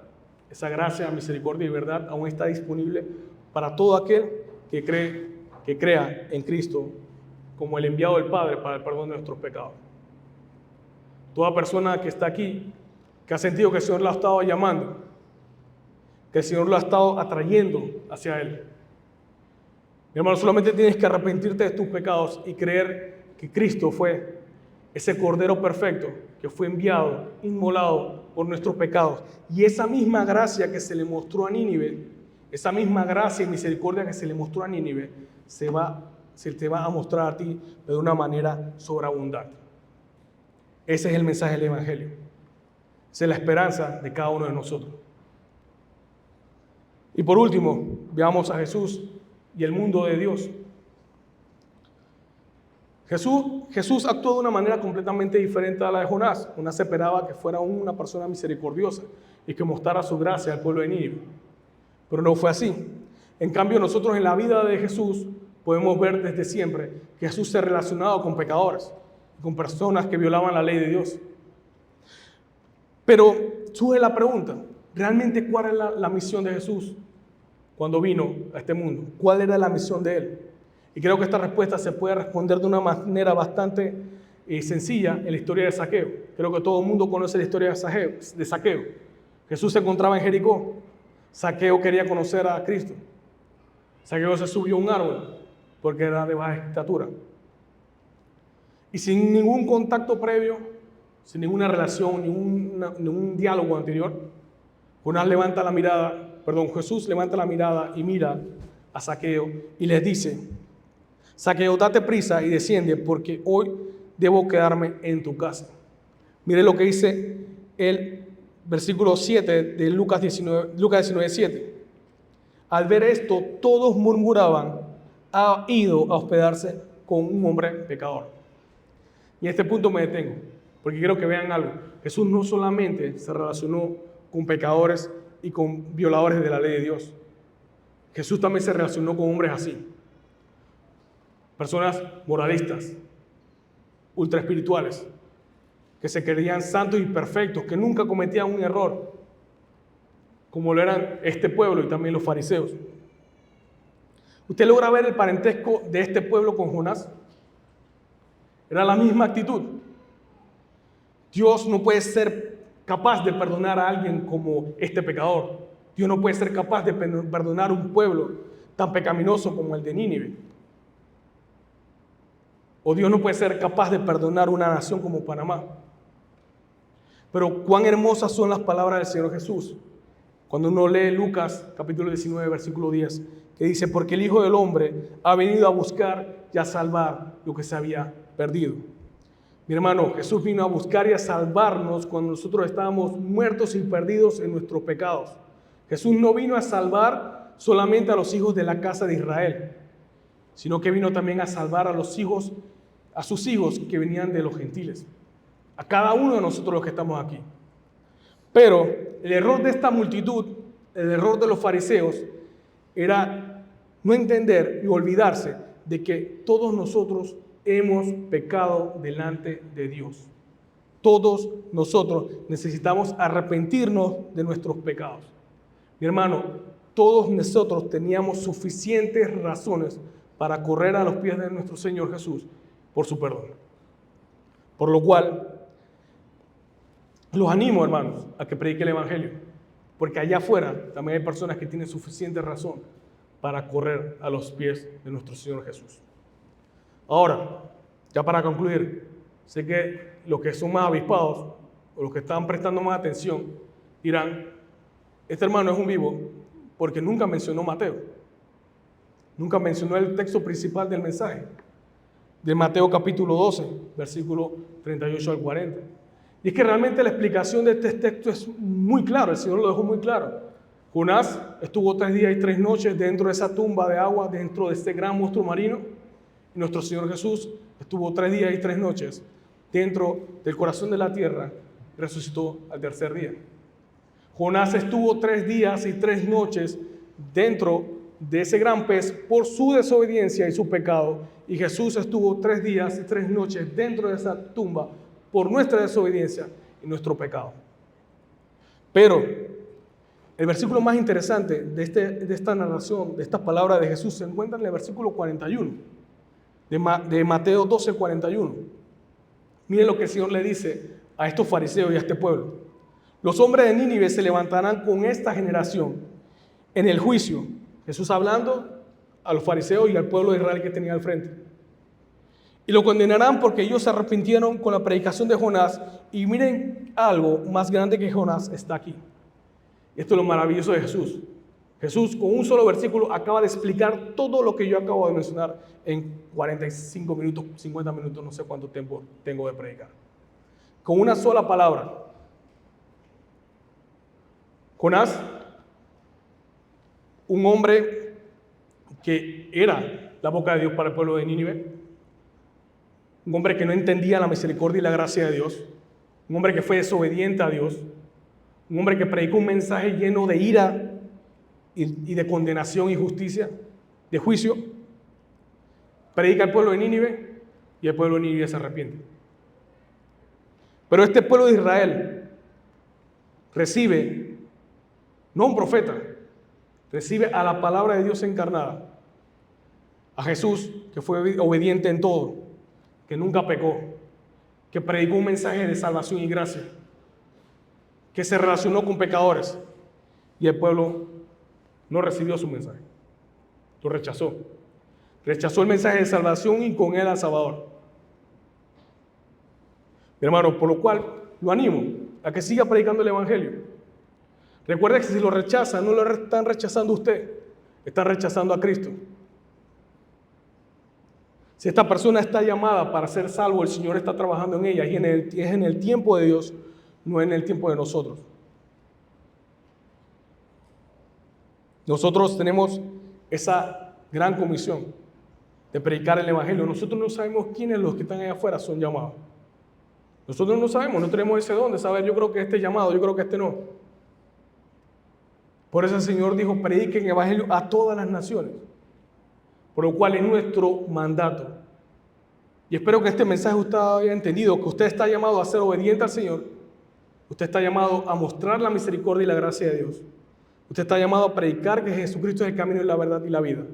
esa gracia, misericordia y verdad aún está disponible para todo aquel que crea en Cristo como el enviado del Padre para el perdón de nuestros pecados. Toda persona que está aquí, que ha sentido que el Señor la ha estado llamando, que el Señor lo ha estado atrayendo hacia Él. Mi hermano, solamente tienes que arrepentirte de tus pecados y creer que Cristo fue ese Cordero perfecto que fue enviado, inmolado por nuestros pecados. Y esa misma gracia que se le mostró a Nínive, esa misma gracia y misericordia que se le mostró a Nínive, se te va a mostrar a ti de una manera sobreabundante. Ese es el mensaje del Evangelio. Esa es la esperanza de cada uno de nosotros. Y por último, veamos a Jesús y el mundo de Dios. Jesús actuó de una manera completamente diferente a la de Jonás. Jonás esperaba que fuera una persona misericordiosa y que mostrara su gracia al pueblo de Nínive. Pero no fue así. En cambio, nosotros en la vida de Jesús podemos ver desde siempre que Jesús se relacionaba con pecadores, con personas que violaban la ley de Dios. Pero surge la pregunta, ¿realmente cuál era la misión de Jesús cuando vino a este mundo? ¿Cuál era la misión de Él? Y creo que esta respuesta se puede responder de una manera bastante sencilla en la historia de Zaqueo. Creo que todo el mundo conoce la historia de Zaqueo. Jesús se encontraba en Jericó. Zaqueo quería conocer a Cristo. Zaqueo se subió a un árbol porque era de baja estatura. Y sin ningún contacto previo, sin ninguna relación, ningún diálogo anterior, Jesús levanta la mirada y mira a Zaqueo y les dice: Zaqueo, date prisa y desciende, porque hoy debo quedarme en tu casa. Mire lo que dice el versículo 7 de Lucas 19:7. Al ver esto, todos murmuraban: ha ido a hospedarse con un hombre pecador. Y en este punto me detengo, porque quiero que vean algo. Jesús no solamente se relacionó con pecadores y con violadores de la ley de Dios. Jesús también se relacionó con hombres así. Personas moralistas, ultra espirituales, que se creían santos y perfectos, que nunca cometían un error, como lo eran este pueblo y también los fariseos. ¿Usted logra ver el parentesco de este pueblo con Jonás? Era la misma actitud. Dios no puede ser capaz de perdonar a alguien como este pecador. Dios no puede ser capaz de perdonar un pueblo tan pecaminoso como el de Nínive. O Dios no puede ser capaz de perdonar una nación como Panamá. Pero cuán hermosas son las palabras del Señor Jesús cuando uno lee Lucas capítulo 19, versículo 10, que dice: porque el Hijo del Hombre ha venido a buscar y a salvar lo que se había perdido. Mi hermano, Jesús vino a buscar y a salvarnos cuando nosotros estábamos muertos y perdidos en nuestros pecados. Jesús no vino a salvar solamente a los hijos de la casa de Israel, sino que vino también a salvar a sus hijos que venían de los gentiles, a cada uno de nosotros los que estamos aquí. Pero el error de esta multitud, el error de los fariseos, era no entender y olvidarse de que todos nosotros hemos pecado delante de Dios. Todos nosotros necesitamos arrepentirnos de nuestros pecados. Mi hermano, todos nosotros teníamos suficientes razones para correr a los pies de nuestro Señor Jesús por su perdón. Por lo cual, los animo, hermanos, a que prediquen el Evangelio, porque allá afuera también hay personas que tienen suficiente razón para correr a los pies de nuestro Señor Jesús. Ahora, ya para concluir, sé que los que son más avispados o los que están prestando más atención dirán: este hermano es un vivo porque nunca mencionó Mateo. Nunca mencionó el texto principal del mensaje, de Mateo capítulo 12, versículo 38 al 40. Y es que realmente la explicación de este texto es muy claro, el Señor lo dejó muy claro. Jonás estuvo 3 días y 3 noches dentro de esa tumba de agua, dentro de este gran monstruo marino. Y nuestro Señor Jesús estuvo 3 días y 3 noches dentro del corazón de la tierra y resucitó al tercer día. Jonás estuvo 3 días y 3 noches dentro de ese gran pez por su desobediencia y su pecado. Y Jesús estuvo 3 días y 3 noches dentro de esa tumba por nuestra desobediencia y nuestro pecado. Pero el versículo más interesante de esta narración, de estas palabras de Jesús, se encuentra en el versículo 41 de Mateo 12, 41. Miren lo que el Señor le dice a estos fariseos y a este pueblo: los hombres de Nínive se levantarán con esta generación en el juicio. Jesús hablando a los fariseos y al pueblo de Israel que tenía al frente. Y lo condenarán porque ellos se arrepintieron con la predicación de Jonás. Y miren, algo más grande que Jonás está aquí. Esto es lo maravilloso de Jesús. Jesús, con un solo versículo, acaba de explicar todo lo que yo acabo de mencionar en 45 minutos, 50 minutos, no sé cuánto tiempo tengo de predicar. Con una sola palabra. Jonás, un hombre que era la boca de Dios para el pueblo de Nínive, un hombre que no entendía la misericordia y la gracia de Dios, un hombre que fue desobediente a Dios, un hombre que predicó un mensaje lleno de ira y de condenación y justicia, de juicio. Predica al pueblo de Nínive y el pueblo de Nínive se arrepiente. Pero este pueblo de Israel recibe, no un profeta, recibe a la palabra de Dios encarnada, a Jesús, que fue obediente en todo, que nunca pecó, que predicó un mensaje de salvación y gracia, que se relacionó con pecadores, y el pueblo no recibió su mensaje, lo rechazó. Rechazó el mensaje de salvación y con él al Salvador. Mi hermano, por lo cual lo animo a que siga predicando el Evangelio. Recuerde que si lo rechazan, no lo están rechazando a usted, están rechazando a Cristo. Si esta persona está llamada para ser salvo, el Señor está trabajando en ella y es en el tiempo de Dios, no en el tiempo de nosotros. Nosotros tenemos esa gran comisión de predicar el Evangelio. Nosotros no sabemos quiénes los que están allá afuera son llamados. Nosotros no sabemos, no tenemos ese don de saber, yo creo que este es llamado, yo creo que este no. Por eso el Señor dijo, prediquen el Evangelio a todas las naciones. Por lo cual es nuestro mandato. Y espero que este mensaje usted haya entendido, que usted está llamado a ser obediente al Señor. Usted está llamado a mostrar la misericordia y la gracia de Dios. Usted está llamado a predicar que Jesucristo es el camino y la verdad y la vida.